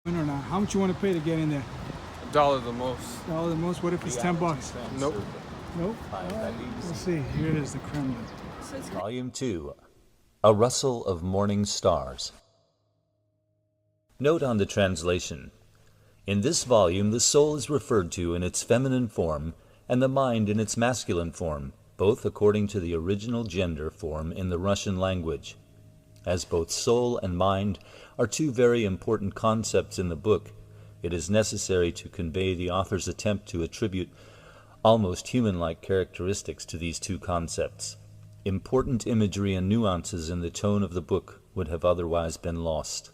Or not? How much you want to pay to get in there? $1 the most. $1 the most? What if it's $10? Nope. Nope? Let's see. Here is the Kremlin. Volume 2, A Rustle of Morning Stars. Note on the translation. In this volume, the soul is referred to in its feminine form and the mind in its masculine form, both according to the original gender form in the Russian language. As both soul and mind are two very important concepts in the book, it is necessary to convey the author's attempt to attribute almost human-like characteristics to these two concepts. Important imagery and nuances in the tone of the book would have otherwise been lost.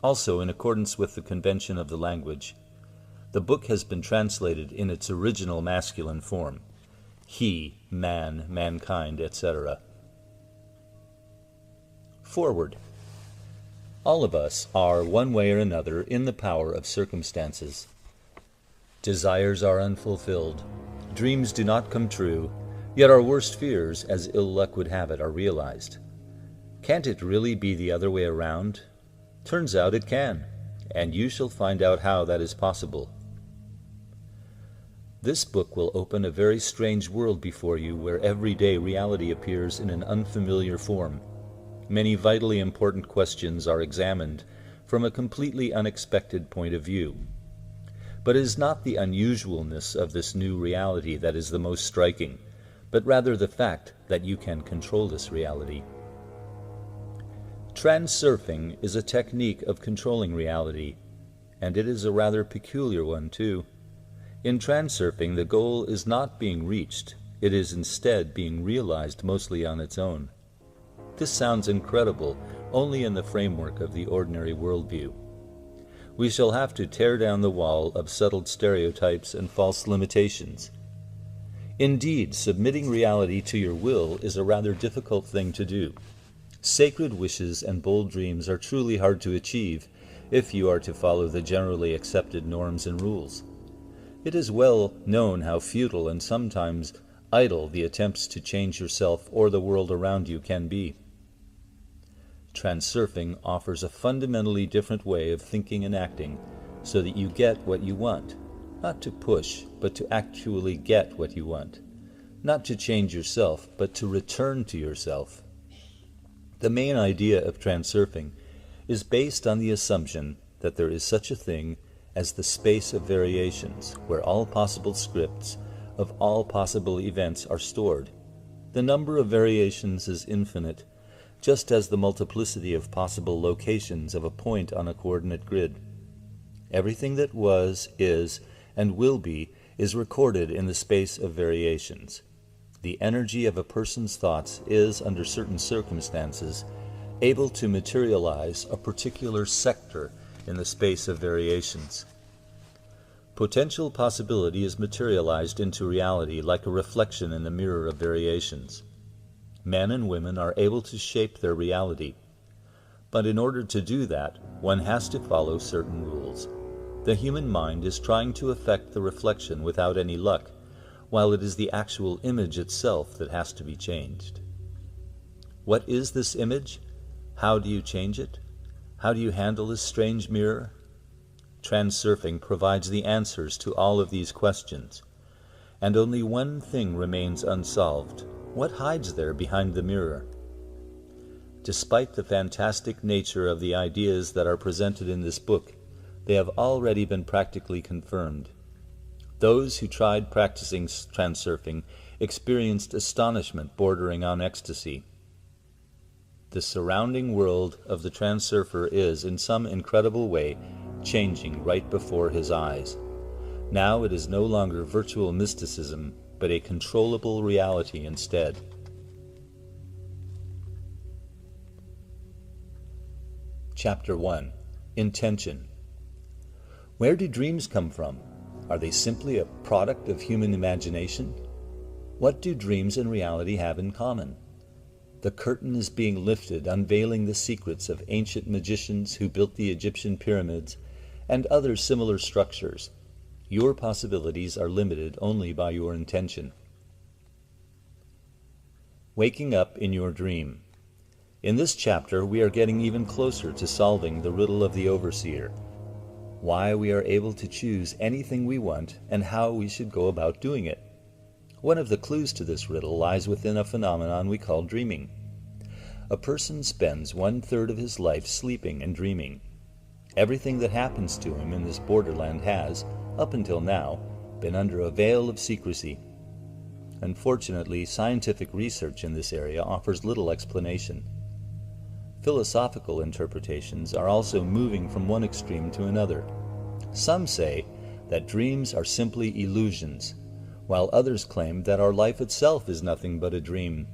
Also, in accordance with the convention of the language, the book has been translated in its original masculine form: he, man, mankind, etc. Forward. All of us are, one way or another, in the power of circumstances. Desires are unfulfilled, dreams do not come true, yet our worst fears, as ill luck would have it, are realized. Can't it really be the other way around? Turns out it can, and you shall find out how that is possible. This book will open a very strange world before you, where everyday reality appears in an unfamiliar form. Many vitally important questions are examined from a completely unexpected point of view. But it is not the unusualness of this new reality that is the most striking, but rather the fact that you can control this reality. Transurfing is a technique of controlling reality, and it is a rather peculiar one too. In transurfing, the goal is not being reached, it is instead being realized mostly on its own. This sounds incredible only in the framework of the ordinary worldview. We shall have to tear down the wall of settled stereotypes and false limitations. Indeed, submitting reality to your will is a rather difficult thing to do. Sacred wishes and bold dreams are truly hard to achieve if you are to follow the generally accepted norms and rules. It is well known how futile and sometimes idle the attempts to change yourself or the world around you can be. Transurfing offers a fundamentally different way of thinking and acting so that you get what you want, not to push, but to actually get what you want, not to change yourself, but to return to yourself. The main idea of transurfing is based on the assumption that there is such a thing as the space of variations, where all possible scripts of all possible events are stored. The number of variations is infinite, just as the multiplicity of possible locations of a point on a coordinate grid. Everything that was, is, and will be is recorded in the space of variations. The energy of a person's thoughts is, under certain circumstances, able to materialize a particular sector in the space of variations. Potential possibility is materialized into reality like a reflection in the mirror of variations. Men and women are able to shape their reality. But in order to do that, one has to follow certain rules. The human mind is trying to affect the reflection without any luck, while it is the actual image itself that has to be changed. What is this image? How do you change it? How do you handle this strange mirror? Transurfing provides the answers to all of these questions. And only one thing remains unsolved. What hides there behind the mirror? Despite the fantastic nature of the ideas that are presented in this book, they have already been practically confirmed. Those who tried practicing transurfing experienced astonishment bordering on ecstasy. The surrounding world of the transurfer is, in some incredible way, changing right before his eyes. Now it is no longer virtual mysticism, but a controllable reality instead. Chapter 1. Intention. Where do dreams come from? Are they simply a product of human imagination? What do dreams and reality have in common? The curtain is being lifted, unveiling the secrets of ancient magicians who built the Egyptian pyramids and other similar structures. Your possibilities are limited only by your intention. Waking up in your dream. In this chapter, we are getting even closer to solving the riddle of the overseer. why we are able to choose anything we want, and how we should go about doing it. One of the clues to this riddle lies within a phenomenon we call dreaming. A person spends 1/3 of his life sleeping and dreaming. Everything that happens to him in this borderland has, up until now, been under a veil of secrecy. Unfortunately, scientific research in this area offers little explanation. Philosophical interpretations are also moving from one extreme to another. Some say that dreams are simply illusions, while others claim that our life itself is nothing but a dream.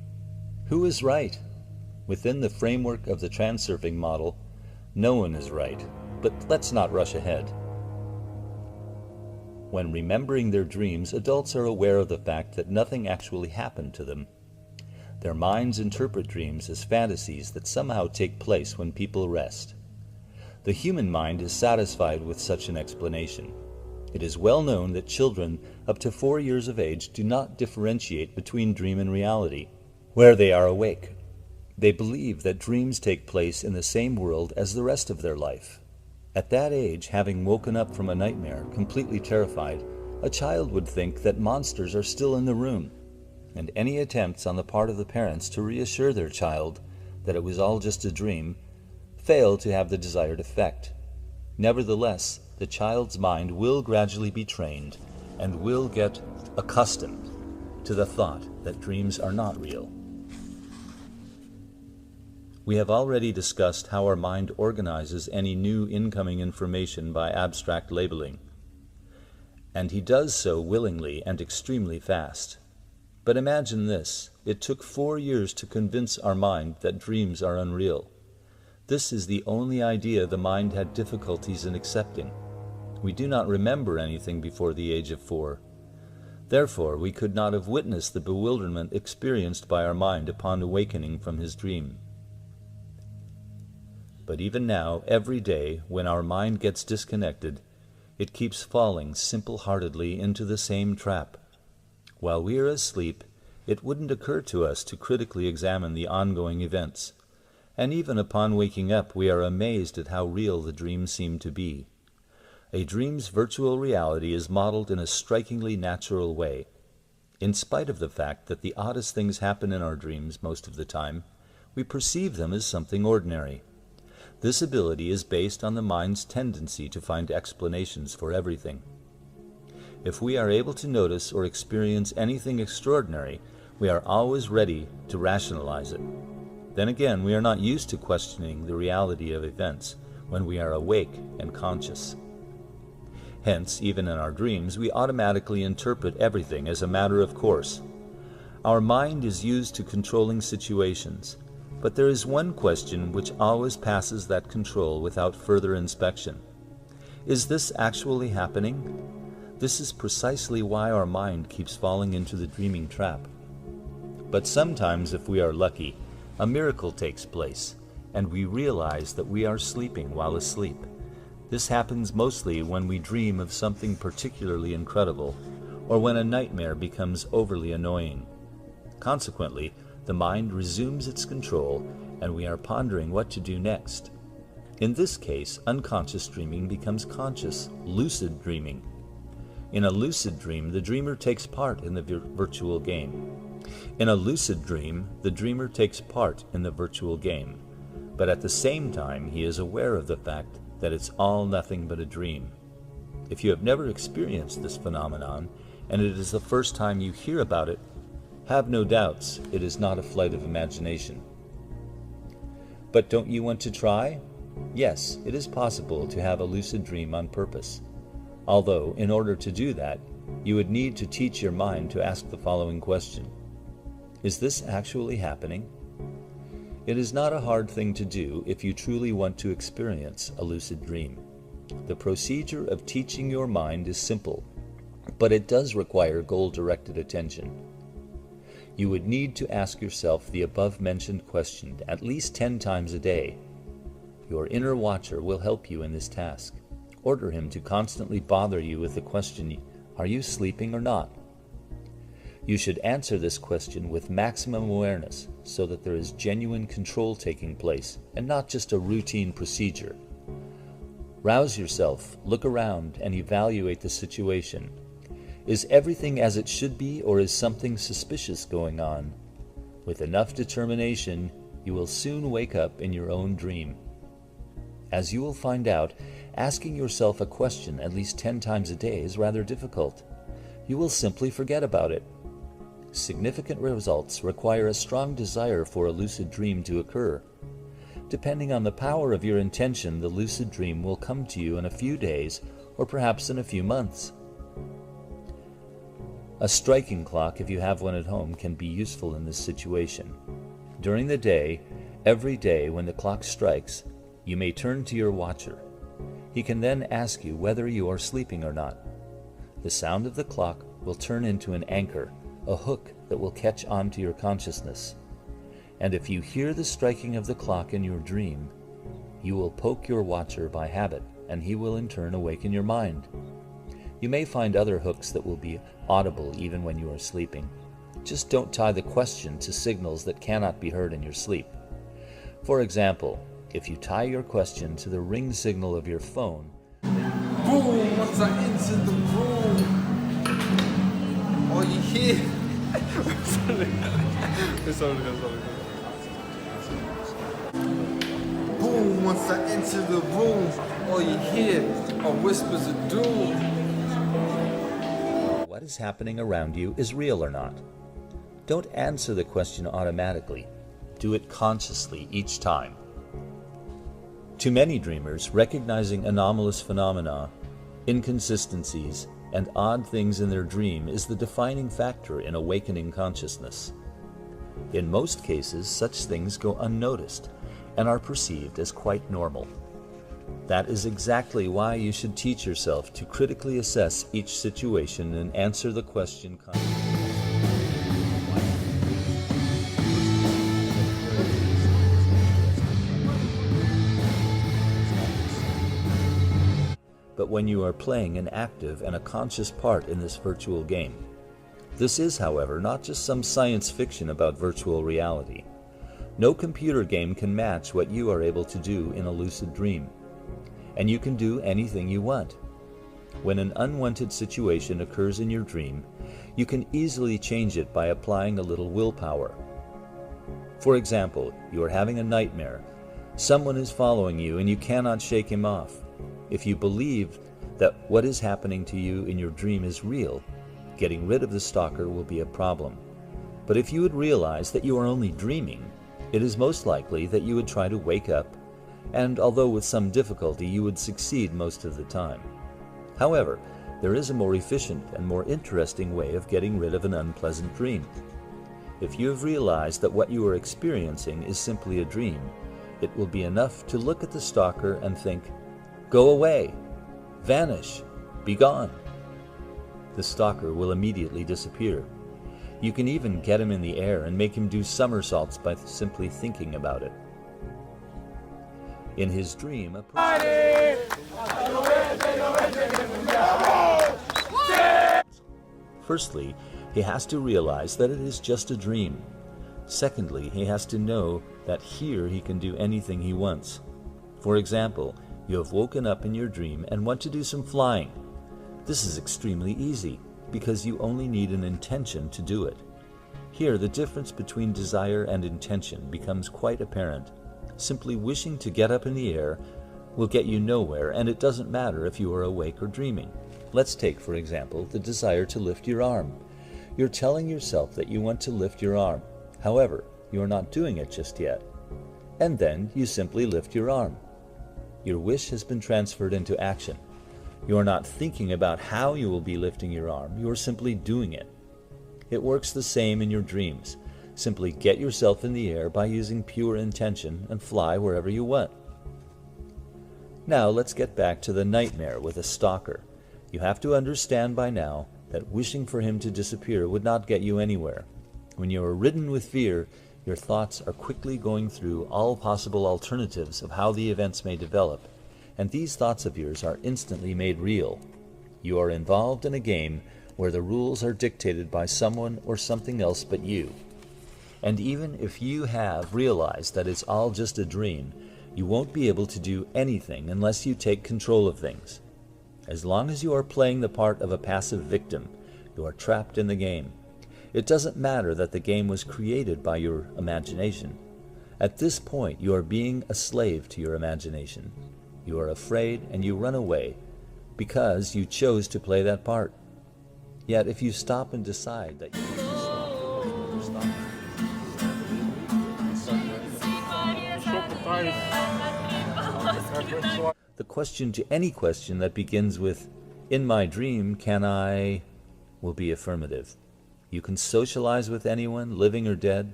Who is right? Within the framework of the Transurfing model, no one is right, but let's not rush ahead. When remembering their dreams, adults are aware of the fact that nothing actually happened to them. Their minds interpret dreams as fantasies that somehow take place when people rest. The human mind is satisfied with such an explanation. It is well known that children up to 4 years of age do not differentiate between dream and reality, where they are awake. They believe that dreams take place in the same world as the rest of their life. At that age, having woken up from a nightmare, completely terrified, a child would think that monsters are still in the room, and any attempts on the part of the parents to reassure their child that it was all just a dream fail to have the desired effect. Nevertheless, the child's mind will gradually be trained and will get accustomed to the thought that dreams are not real. We have already discussed how our mind organizes any new incoming information by abstract labeling, and he does so willingly and extremely fast. But imagine this: it took 4 years to convince our mind that dreams are unreal. This is the only idea the mind had difficulties in accepting. We do not remember anything before the age of 4. Therefore, we could not have witnessed the bewilderment experienced by our mind upon awakening from his dream. But even now, every day, when our mind gets disconnected, it keeps falling simple-heartedly into the same trap. While we are asleep, it wouldn't occur to us to critically examine the ongoing events, and even upon waking up we are amazed at how real the dreams seem to be. A dream's virtual reality is modeled in a strikingly natural way. In spite of the fact that the oddest things happen in our dreams most of the time, we perceive them as something ordinary. This ability is based on the mind's tendency to find explanations for everything. If we are able to notice or experience anything extraordinary, we are always ready to rationalize it. Then again, we are not used to questioning the reality of events when we are awake and conscious. Hence, even in our dreams, we automatically interpret everything as a matter of course. Our mind is used to controlling situations, but there is one question which always passes that control without further inspection. Is this actually happening? This is precisely why our mind keeps falling into the dreaming trap. But sometimes, if we are lucky, a miracle takes place, and we realize that we are sleeping while asleep. This happens mostly when we dream of something particularly incredible, or when a nightmare becomes overly annoying. Consequently, the mind resumes its control, and we are pondering what to do next. In this case, unconscious dreaming becomes conscious, lucid dreaming. In a lucid dream, the dreamer takes part in the virtual game. In a lucid dream, the dreamer takes part in the virtual game, but at the same time he is aware of the fact that it's all nothing but a dream. If you have never experienced this phenomenon, and it is the first time you hear about it, have no doubts it is not a flight of imagination. But don't you want to try? Yes, it is possible to have a lucid dream on purpose. Although, in order to do that, you would need to teach your mind to ask the following question: is this actually happening? It is not a hard thing to do if you truly want to experience a lucid dream. The procedure of teaching your mind is simple, but it does require goal-directed attention. You would need to ask yourself the above-mentioned question at least 10 times a day. Your inner watcher will help you in this task. Order him to constantly bother you with the question, are you sleeping or not? You should answer this question with maximum awareness so that there is genuine control taking place and not just a routine procedure. Rouse yourself, look around, and evaluate the situation. Is everything as it should be, or is something suspicious going on? With enough determination, you will soon wake up in your own dream. As you will find out, asking yourself a question at least 10 times a day is rather difficult. You will simply forget about it. Significant results require a strong desire for a lucid dream to occur. Depending on the power of your intention, the lucid dream will come to you in a few days or perhaps in a few months. A striking clock, if you have one at home, can be useful in this situation. During the day, every day when the clock strikes, you may turn to your watcher. He can then ask you whether you are sleeping or not. The sound of the clock will turn into an anchor, a hook that will catch on to your consciousness. And if you hear the striking of the clock in your dream, you will poke your watcher by habit, and he will in turn awaken your mind. You may find other hooks that will be audible even when you are sleeping. Just don't tie the question to signals that cannot be heard in your sleep. For example, if you tie your question to the ring signal of your phone, Boom! Once I enter the room, all you hear. Boom! Once I enter the room, all you hear are whispers of doom. what is happening around you is real or not. Don't answer the question automatically. Do it consciously each time. To many dreamers, recognizing anomalous phenomena, inconsistencies, and odd things in their dream is the defining factor in awakening consciousness. In most cases, such things go unnoticed and are perceived as quite normal. That is exactly why you should teach yourself to critically assess each situation and answer the question consciously. But when you are playing an active and a conscious part in this virtual game. This is, however, not just some science fiction about virtual reality. No computer game can match what you are able to do in a lucid dream. And you can do anything you want. When an unwanted situation occurs in your dream, you can easily change it by applying a little willpower. For example, you are having a nightmare. Someone is following you and you cannot shake him off. If you believe that what is happening to you in your dream is real, getting rid of the stalker will be a problem. But if you would realize that you are only dreaming, it is most likely that you would try to wake up, and although with some difficulty, you would succeed most of the time. However, there is a more efficient and more interesting way of getting rid of an unpleasant dream. If you have realized that what you are experiencing is simply a dream, it will be enough to look at the stalker and think, "Go away, vanish, be gone." The stalker will immediately disappear. You can even get him in the air and make him do somersaults by simply thinking about it. In his dream, a person... Firstly, he has to realize that it is just a dream. Secondly, he has to know that here he can do anything he wants. For example, you have woken up in your dream and want to do some flying. This is extremely easy because you only need an intention to do it. Here, the difference between desire and intention becomes quite apparent. Simply wishing to get up in the air will get you nowhere, and it doesn't matter if you are awake or dreaming. Let's take, for example, the desire to lift your arm. You're telling yourself that you want to lift your arm. However, you're not doing it just yet. And then you simply lift your arm. Your wish has been transferred into action. You are not thinking about how you will be lifting your arm. You are simply doing it. It works the same in your dreams. Simply get yourself in the air by using pure intention and fly wherever you want. Now let's get back to the nightmare with a stalker. You have to understand by now that wishing for him to disappear would not get you anywhere. When you are ridden with fear, your thoughts are quickly going through all possible alternatives of how the events may develop, and these thoughts of yours are instantly made real. You are involved in a game where the rules are dictated by someone or something else but you. And even if you have realized that it's all just a dream, You won't be able to do anything unless you take control of things. As long as you are playing the part of a passive victim, you are trapped in the game. It doesn't matter that the game was created by your imagination. At this point, you are being a slave to your imagination. You are afraid and you run away because you chose to play that part. Yet if you stop and decide that you want to stop, the question to any question that begins with, "In my dream, can I?" will be affirmative. You can socialize with anyone, living or dead,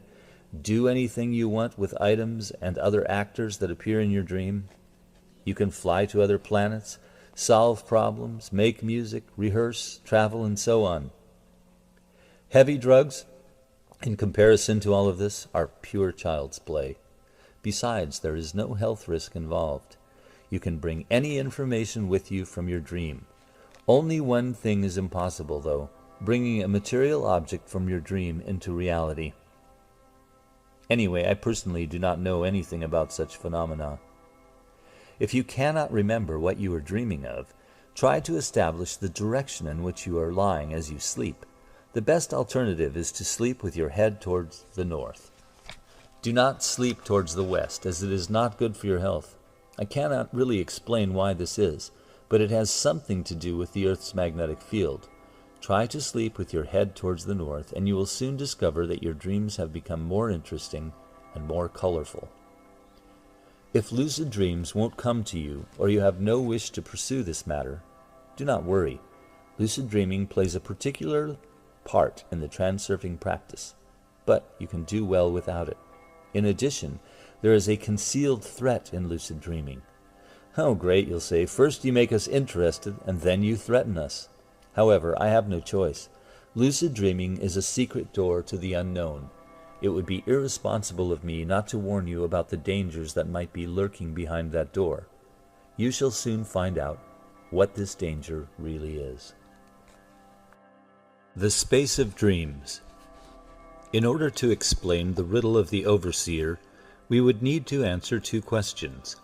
do anything you want with items and other actors that appear in your dream. You can fly to other planets, solve problems, make music, rehearse, travel, and so on. Heavy drugs, in comparison to all of this, are pure child's play. Besides, there is no health risk involved. You can bring any information with you from your dream. Only one thing is impossible, though, bringing a material object from your dream into reality. Anyway, I personally do not know anything about such phenomena. If you cannot remember what you are dreaming of, try to establish the direction in which you are lying as you sleep. The best alternative is to sleep with your head towards the north. Do not sleep towards the west, as it is not good for your health. I cannot really explain why this is, but it has something to do with the Earth's magnetic field. Try to sleep with your head towards the north, and you will soon discover that your dreams have become more interesting and more colorful. If lucid dreams won't come to you, or you have no wish to pursue this matter, do not worry. Lucid dreaming plays a particular part in the transurfing practice, but you can do well without it. In addition, there is a concealed threat in lucid dreaming. Oh, great, you'll say. First you make us interested, and then you threaten us. However, I have no choice. Lucid dreaming is a secret door to the unknown. It would be irresponsible of me not to warn you about the dangers that might be lurking behind that door. You shall soon find out what this danger really is. The space of dreams. In order to explain the riddle of the overseer, we would need to answer two questions.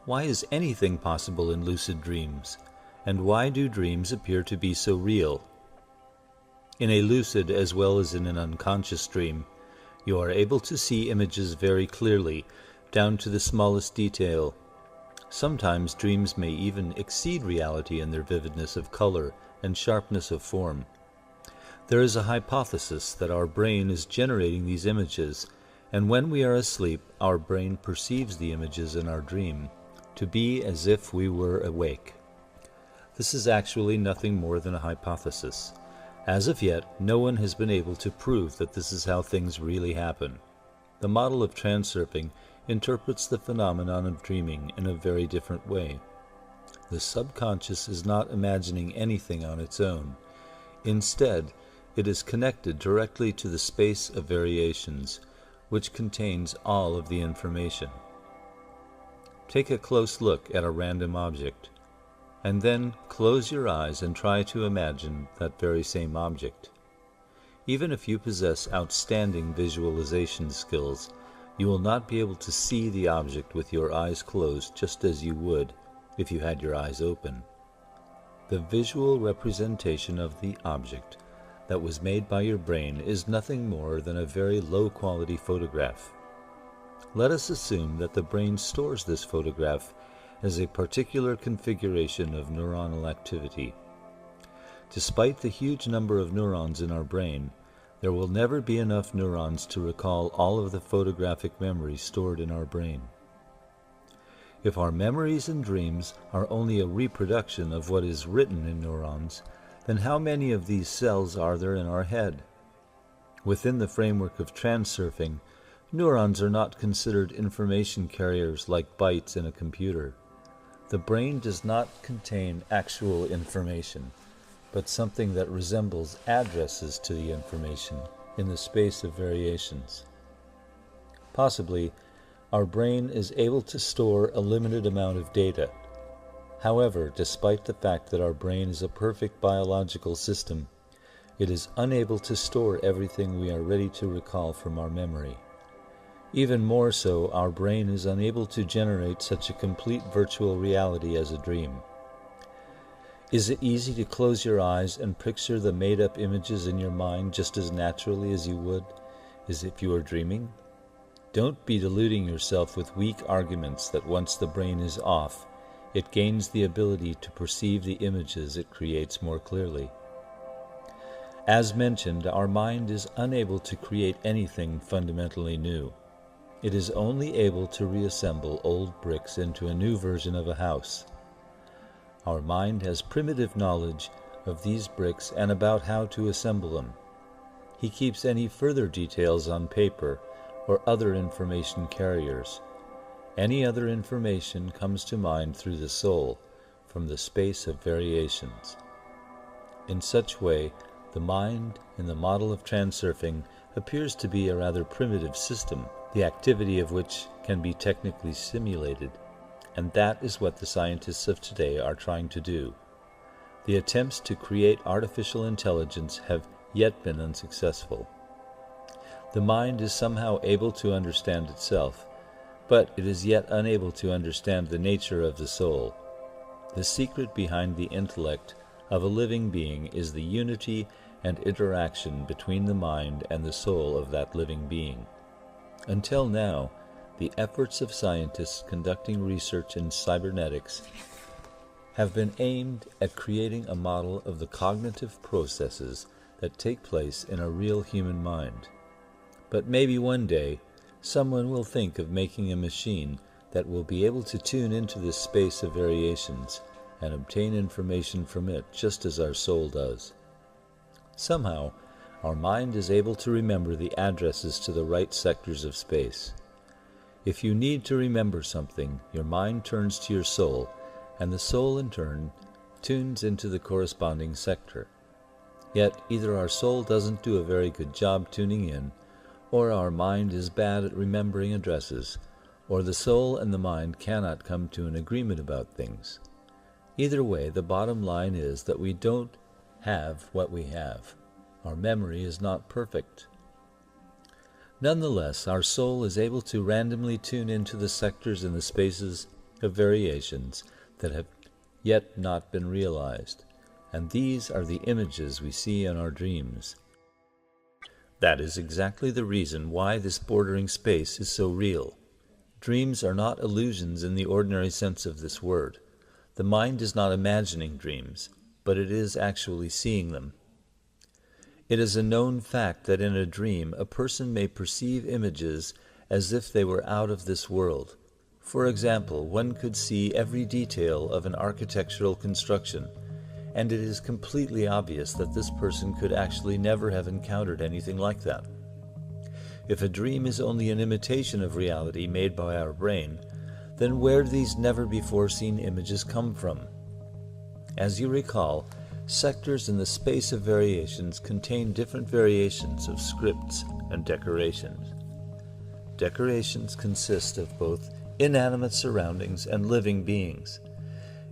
Why is anything possible in lucid dreams? And why do dreams appear to be so real? In a lucid as well as in an unconscious dream, you are able to see images very clearly, down to the smallest detail. Sometimes dreams may even exceed reality in their vividness of color and sharpness of form. There is a hypothesis that our brain is generating these images, and when we are asleep, our brain perceives the images in our dream to be as if we were awake. This is actually nothing more than a hypothesis. As of yet, no one has been able to prove that this is how things really happen. The model of transurfing interprets the phenomenon of dreaming in a very different way. The subconscious is not imagining anything on its own. Instead, it is connected directly to the space of variations, which contains all of the information. Take a close look at a random object, and then close your eyes and try to imagine that very same object. Even if you possess outstanding visualization skills, you will not be able to see the object with your eyes closed just as you would if you had your eyes open. The visual representation of the object that was made by your brain is nothing more than a very low-quality photograph. Let us assume that the brain stores this photograph as a particular configuration of neuronal activity. Despite the huge number of neurons in our brain, there will never be enough neurons to recall all of the photographic memories stored in our brain. If our memories and dreams are only a reproduction of what is written in neurons, then how many of these cells are there in our head? Within the framework of transurfing, neurons are not considered information carriers like bytes in a computer. The brain does not contain actual information, but something that resembles addresses to the information in the space of variations. Possibly, our brain is able to store a limited amount of data. However, despite the fact that our brain is a perfect biological system, it is unable to store everything we are ready to recall from our memory. Even more so, our brain is unable to generate such a complete virtual reality as a dream. Is it easy to close your eyes and picture the made-up images in your mind just as naturally as you would as if you were dreaming? Don't be deluding yourself with weak arguments that once the brain is off, it gains the ability to perceive the images it creates more clearly. As mentioned, our mind is unable to create anything fundamentally new. It is only able to reassemble old bricks into a new version of a house. Our mind has primitive knowledge of these bricks and about how to assemble them. He keeps any further details on paper or other information carriers. Any other information comes to mind through the soul from the space of variations. In such way, the mind in the model of transurfing appears to be a rather primitive system, the activity of which can be technically simulated, and that is what the scientists of today are trying to do. The attempts to create artificial intelligence have yet been unsuccessful. The mind is somehow able to understand itself, but it is yet unable to understand the nature of the soul. The secret behind the intellect of a living being is the unity and interaction between the mind and the soul of that living being. Until now, the efforts of scientists conducting research in cybernetics have been aimed at creating a model of the cognitive processes that take place in a real human mind. But maybe one day, someone will think of making a machine that will be able to tune into this space of variations and obtain information from it just as our soul does. Somehow, our mind is able to remember the addresses to the right sectors of space. If you need to remember something, your mind turns to your soul, and the soul in turn tunes into the corresponding sector. Yet either our soul doesn't do a very good job tuning in, or our mind is bad at remembering addresses, or the soul and the mind cannot come to an agreement about things. Either way, the bottom line is that we don't have what we have. Our memory is not perfect. Nonetheless, our soul is able to randomly tune into the sectors and the spaces of variations that have yet not been realized, and these are the images we see in our dreams. That is exactly the reason why this bordering space is so real. Dreams are not illusions in the ordinary sense of this word. The mind is not imagining dreams, but it is actually seeing them. It is a known fact that in a dream a person may perceive images as if they were out of this world. For example, one could see every detail of an architectural construction, and it is completely obvious that this person could actually never have encountered anything like that. If a dream is only an imitation of reality made by our brain, then where do these never-before-seen images come from? As you recall, sectors in the space of variations contain different variations of scripts and decorations. Decorations consist of both inanimate surroundings and living beings.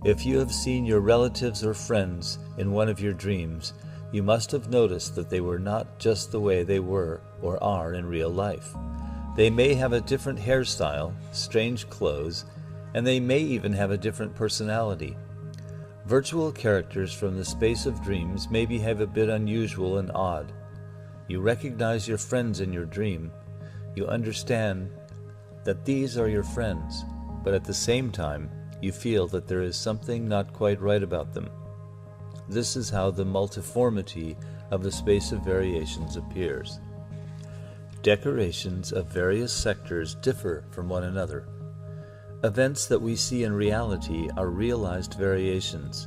If you have seen your relatives or friends in one of your dreams, you must have noticed that they were not just the way they were or are in real life. They may have a different hairstyle, strange clothes, and they may even have a different personality. Virtual characters from the space of dreams may behave a bit unusual and odd. You recognize your friends in your dream. You understand that these are your friends, but at the same time, you feel that there is something not quite right about them. This is how the multiformity of the space of variations appears. Decorations of various sectors differ from one another. Events that we see in reality are realized variations.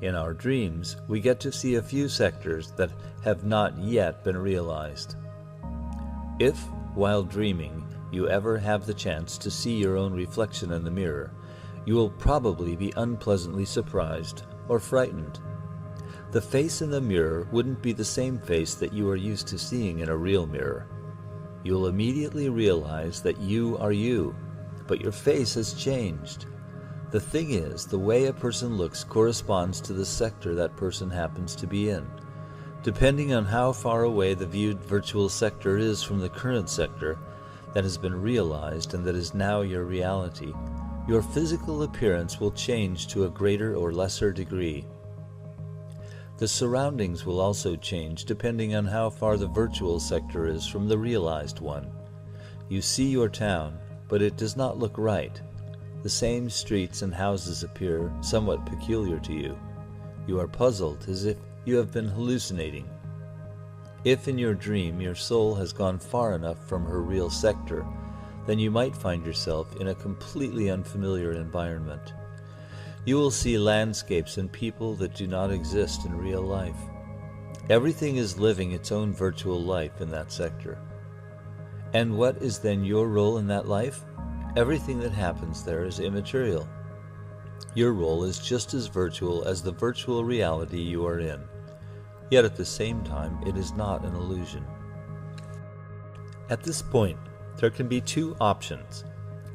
In our dreams, we get to see a few sectors that have not yet been realized. If, while dreaming, you ever have the chance to see your own reflection in the mirror, you will probably be unpleasantly surprised or frightened. The face in the mirror wouldn't be the same face that you are used to seeing in a real mirror. You'll immediately realize that you are you, but your face has changed. The thing is, the way a person looks corresponds to the sector that person happens to be in. Depending on how far away the viewed virtual sector is from the current sector, that has been realized and that is now your reality, your physical appearance will change to a greater or lesser degree. The surroundings will also change depending on how far the virtual sector is from the realized one. You see your town, but it does not look right. The same streets and houses appear somewhat peculiar to you. You are puzzled, as if you have been hallucinating. If in your dream your soul has gone far enough from her real sector, then you might find yourself in a completely unfamiliar environment. You will see landscapes and people that do not exist in real life. Everything is living its own virtual life in that sector. And what is then your role in that life? Everything that happens there is immaterial. Your role is just as virtual as the virtual reality you are in. Yet at the same time, it is not an illusion. At this point, there can be two options.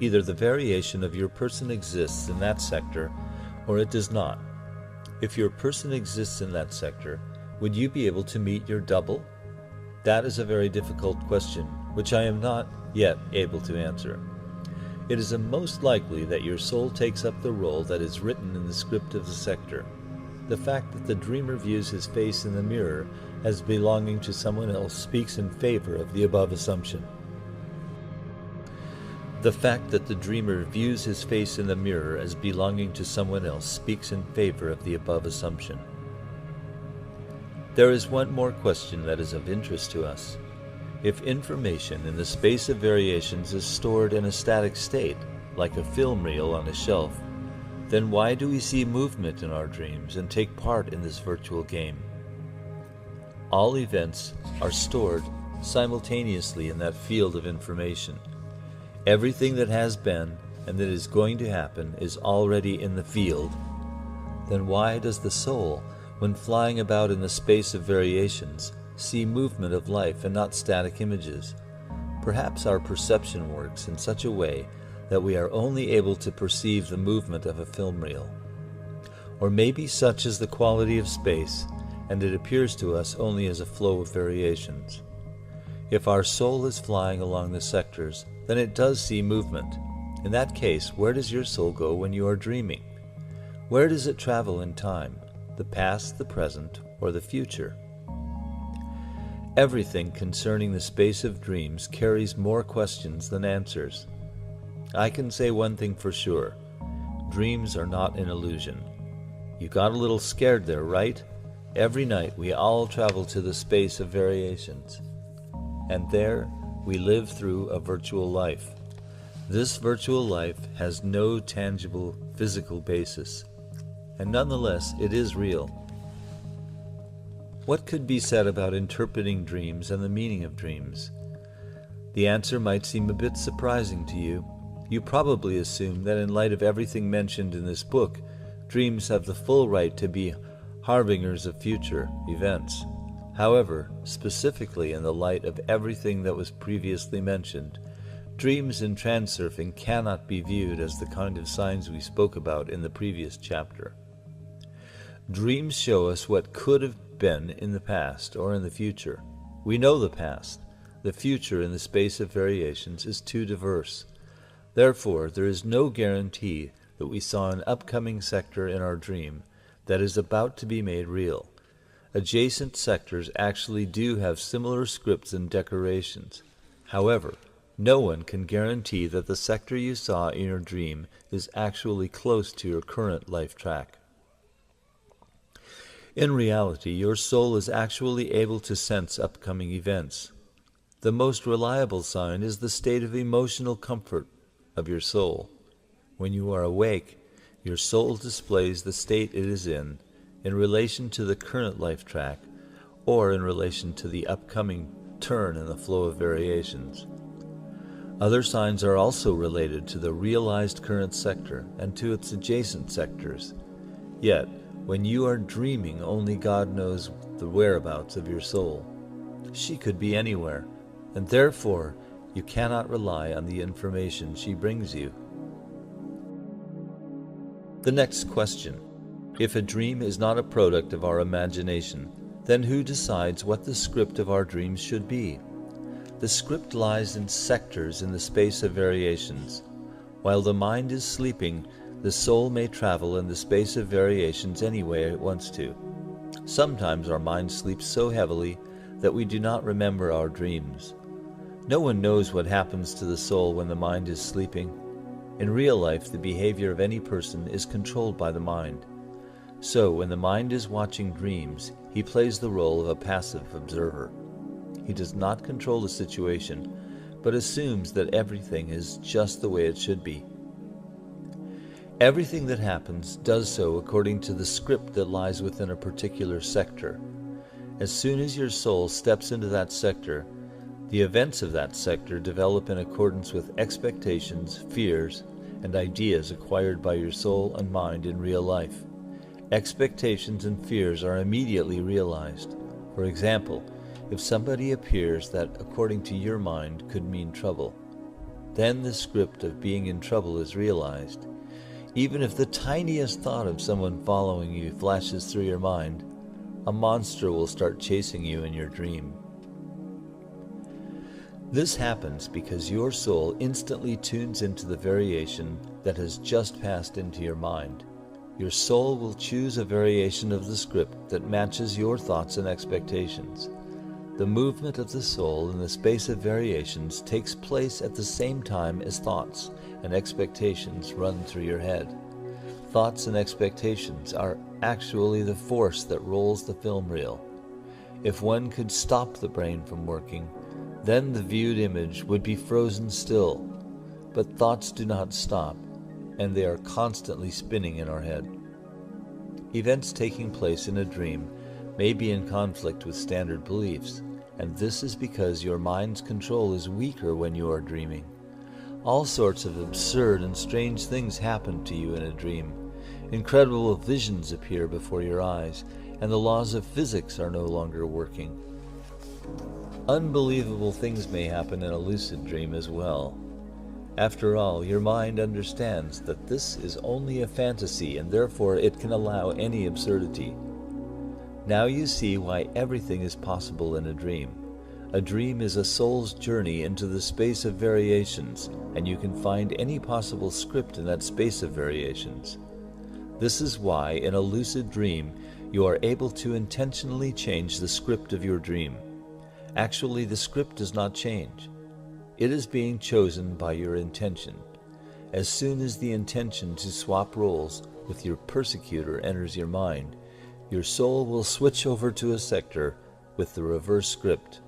Either the variation of your person exists in that sector, or it does not. If your person exists in that sector, would you be able to meet your double? That is a very difficult question, which I am not yet able to answer. It is most likely that your soul takes up the role that is written in the script of the sector. The fact that the dreamer views his face in the mirror as belonging to someone else speaks in favor of the above assumption. The fact that the dreamer views his face in the mirror as belonging to someone else speaks in favor of the above assumption. There is one more question that is of interest to us. If information in the space of variations is stored in a static state, like a film reel on a shelf, then why do we see movement in our dreams and take part in this virtual game? All events are stored simultaneously in that field of information. Everything that has been and that is going to happen is already in the field. Then why does the soul, when flying about in the space of variations, see movement of life and not static images? Perhaps our perception works in such a way that we are only able to perceive the movement of a film reel. Or maybe such is the quality of space, and it appears to us only as a flow of variations. If our soul is flying along the sectors, then it does see movement. In that case, where does your soul go when you are dreaming? Where does it travel in time? The past, the present, or the future? Everything concerning the space of dreams carries more questions than answers. I can say one thing for sure. Dreams are not an illusion. You got a little scared there, right? Every night we all travel to the space of variations. And there we live through a virtual life. This virtual life has no tangible physical basis. And nonetheless, it is real. What could be said about interpreting dreams and the meaning of dreams? The answer might seem a bit surprising to you. You probably assume that in light of everything mentioned in this book, dreams have the full right to be harbingers of future events. However, specifically in the light of everything that was previously mentioned, dreams in transurfing cannot be viewed as the kind of signs we spoke about in the previous chapter. Dreams show us what could have been in the past or in the future. We know the past. The future in the space of variations is too diverse. Therefore, there is no guarantee that we saw an upcoming sector in our dream that is about to be made real. Adjacent sectors actually do have similar scripts and decorations. However, no one can guarantee that the sector you saw in your dream is actually close to your current life track. In reality, your soul is actually able to sense upcoming events. The most reliable sign is the state of emotional comfort of your soul. When you are awake, your soul displays the state it is in relation to the current life track or in relation to the upcoming turn in the flow of variations. Other signs are also related to the realized current sector and to its adjacent sectors. Yet, when you are dreaming, only God knows the whereabouts of your soul. She could be anywhere, and therefore you cannot rely on the information she brings you. The next question. If a dream is not a product of our imagination, then who decides what the script of our dreams should be? The script lies in sectors in the space of variations. While the mind is sleeping, the soul may travel in the space of variations any way it wants to. Sometimes our mind sleeps so heavily that we do not remember our dreams. No one knows what happens to the soul when the mind is sleeping. In real life, the behavior of any person is controlled by the mind. So, when the mind is watching dreams, he plays the role of a passive observer. He does not control the situation, but assumes that everything is just the way it should be. Everything that happens does so according to the script that lies within a particular sector. As soon as your soul steps into that sector, the events of that sector develop in accordance with expectations, fears, and ideas acquired by your soul and mind in real life. Expectations and fears are immediately realized. For example, if somebody appears that, according to your mind, could mean trouble, then the script of being in trouble is realized. Even if the tiniest thought of someone following you flashes through your mind, a monster will start chasing you in your dream. This happens because your soul instantly tunes into the variation that has just passed into your mind. Your soul will choose a variation of the script that matches your thoughts and expectations. The movement of the soul in the space of variations takes place at the same time as thoughts and expectations run through your head. Thoughts and expectations are actually the force that rolls the film reel. If one could stop the brain from working, then the viewed image would be frozen still. But thoughts do not stop, and they are constantly spinning in our head. Events taking place in a dream may be in conflict with standard beliefs, and this is because your mind's control is weaker when you are dreaming. All sorts of absurd and strange things happen to you in a dream. Incredible visions appear before your eyes, and the laws of physics are no longer working. Unbelievable things may happen in a lucid dream as well. After all, your mind understands that this is only a fantasy, and therefore it can allow any absurdity. Now you see why everything is possible in a dream. A dream is a soul's journey into the space of variations, and you can find any possible script in that space of variations. This is why, in a lucid dream, you are able to intentionally change the script of your dream. Actually, the script does not change. It is being chosen by your intention. As soon as the intention to swap roles with your persecutor enters your mind, your soul will switch over to a sector with the reverse script.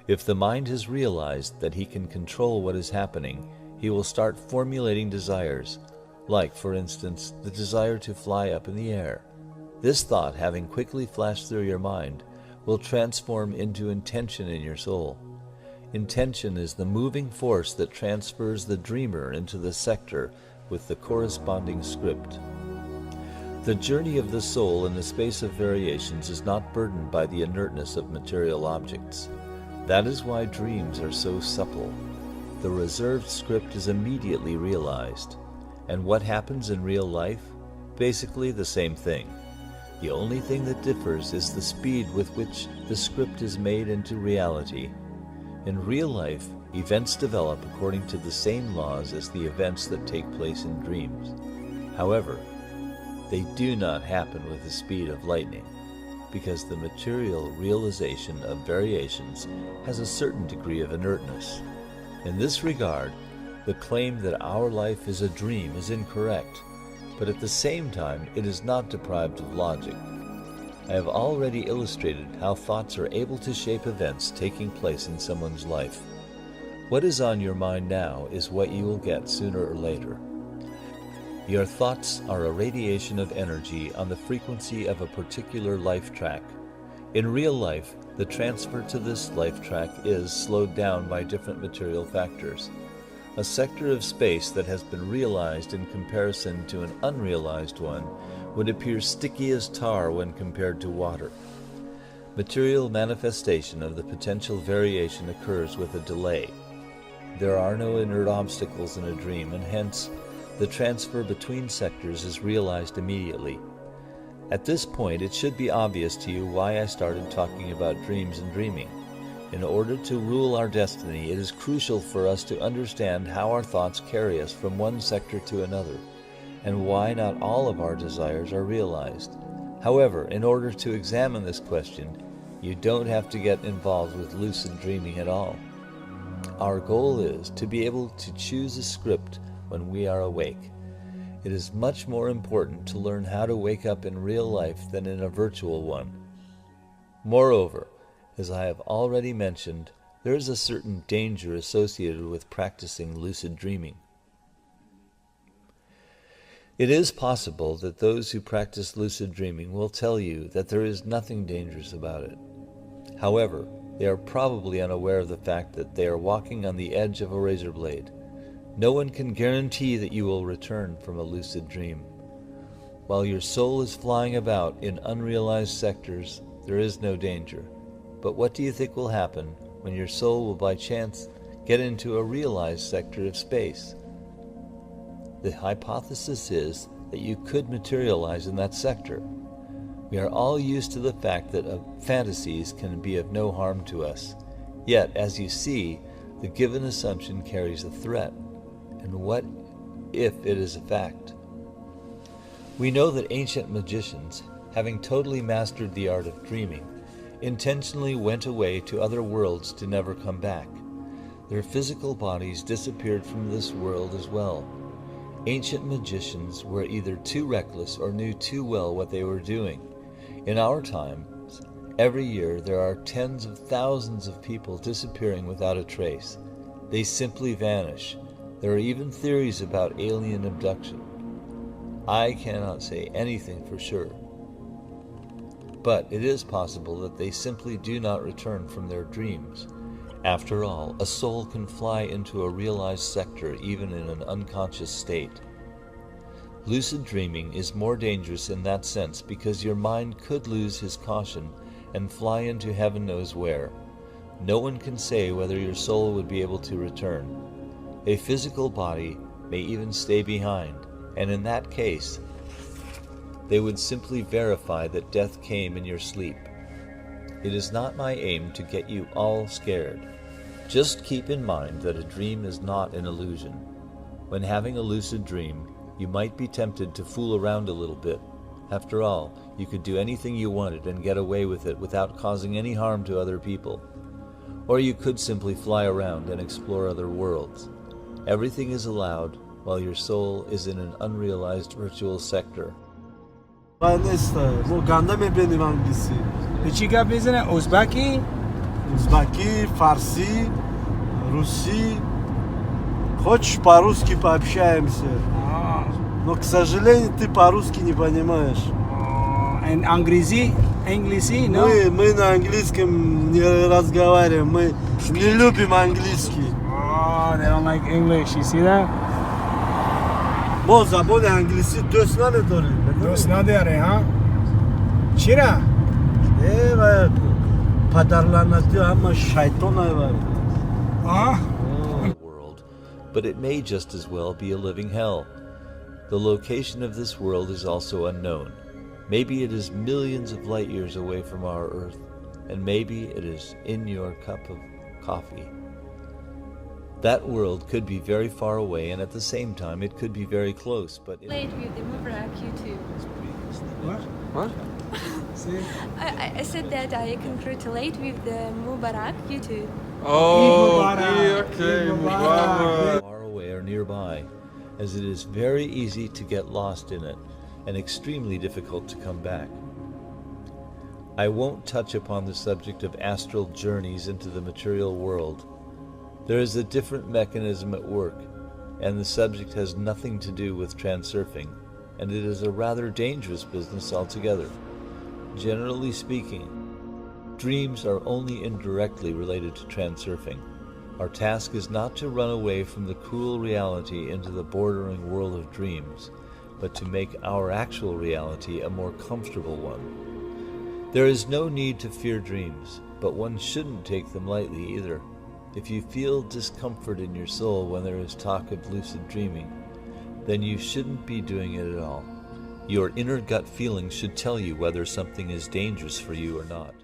If the mind has realized that he can control what is happening, he will start formulating desires, like, for instance, the desire to fly up in the air. This thought, having quickly flashed through your mind, will transform into intention in your soul. Intention is the moving force that transfers the dreamer into the sector with the corresponding script. The journey of the soul in the space of variations is not burdened by the inertness of material objects. That is why dreams are so supple. The reserved script is immediately realized. And what happens in real life? Basically the same thing. The only thing that differs is the speed with which the script is made into reality. In real life, events develop according to the same laws as the events that take place in dreams. However, they do not happen with the speed of lightning, because the material realization of variations has a certain degree of inertness. In this regard, the claim that our life is a dream is incorrect, but at the same time it is not deprived of logic. I have already illustrated how thoughts are able to shape events taking place in someone's life. What is on your mind now is what you will get sooner or later. Your thoughts are a radiation of energy on the frequency of a particular life track. In real life, the transfer to this life track is slowed down by different material factors. A sector of space that has been realized in comparison to an unrealized one would appear sticky as tar when compared to water. Material manifestation of the potential variation occurs with a delay. There are no inert obstacles in a dream, and hence, the transfer between sectors is realized immediately. At this point, it should be obvious to you why I started talking about dreams and dreaming. In order to rule our destiny, it is crucial for us to understand how our thoughts carry us from one sector to another, and why not all of our desires are realized. However, in order to examine this question, you don't have to get involved with lucid dreaming at all. Our goal is to be able to choose a script when we are awake. It is much more important to learn how to wake up in real life than in a virtual one. Moreover, as I have already mentioned, there is a certain danger associated with practicing lucid dreaming. It is possible that those who practice lucid dreaming will tell you that there is nothing dangerous about it. However, they are probably unaware of the fact that they are walking on the edge of a razor blade. No one can guarantee that you will return from a lucid dream. While your soul is flying about in unrealized sectors, there is no danger. But what do you think will happen when your soul will by chance get into a realized sector of space? The hypothesis is that you could materialize in that sector. We are all used to the fact that fantasies can be of no harm to us. Yet, as you see, the given assumption carries a threat. And what if it is a fact? We know that ancient magicians, having totally mastered the art of dreaming, intentionally went away to other worlds to never come back. Their physical bodies disappeared from this world as well. Ancient magicians were either too reckless or knew too well what they were doing. In our times, every year there are tens of thousands of people disappearing without a trace. They simply vanish. There are even theories about alien abduction. I cannot say anything for sure. But it is possible that they simply do not return from their dreams. After all, a soul can fly into a realized sector even in an unconscious state. Lucid dreaming is more dangerous in that sense because your mind could lose his caution and fly into heaven knows where. No one can say whether your soul would be able to return. A physical body may even stay behind, and in that case, they would simply verify that death came in your sleep. It is not my aim to get you all scared. Just keep in mind that a dream is not an illusion. When having a lucid dream, you might be tempted to fool around a little bit. After all, you could do anything you wanted and get away with it without causing any harm to other people. Or you could simply fly around and explore other worlds. Everything is allowed while your soul is in an unrealized virtual sector. Чига безне узбеки, фарси, руси. Хочешь по-русски пообщаемся? Но, к сожалению, ты по-русски не понимаешь. английский, no? Мы на английском не разговариваем, мы не любим английский. Oh, they don't like English. You see that? ما زبان انگلیسی دوست نداریم. دوست نداره ها؟ چرا؟ و پدرلعنتی همه شیطان world, but it may just as well be a living hell. The location of this world is also unknown. Maybe it is millions of light years away from our Earth, and maybe it is in your cup of coffee. That world could be very far away, and at the same time it could be very close, but... Late with the Mubarak YouTube. What? What? See? I said that I congratulate with the Mubarak YouTube. Oh, Mubarak. okay, Mubarak. far away or nearby, as it is very easy to get lost in it, and extremely difficult to come back. I won't touch upon the subject of astral journeys into the material world. There is a different mechanism at work, and the subject has nothing to do with transurfing, and it is a rather dangerous business altogether. Generally speaking, dreams are only indirectly related to transurfing. Our task is not to run away from the cruel reality into the bordering world of dreams, but to make our actual reality a more comfortable one. There is no need to fear dreams, but one shouldn't take them lightly either. If you feel discomfort in your soul when there is talk of lucid dreaming, then you shouldn't be doing it at all. Your inner gut feeling should tell you whether something is dangerous for you or not.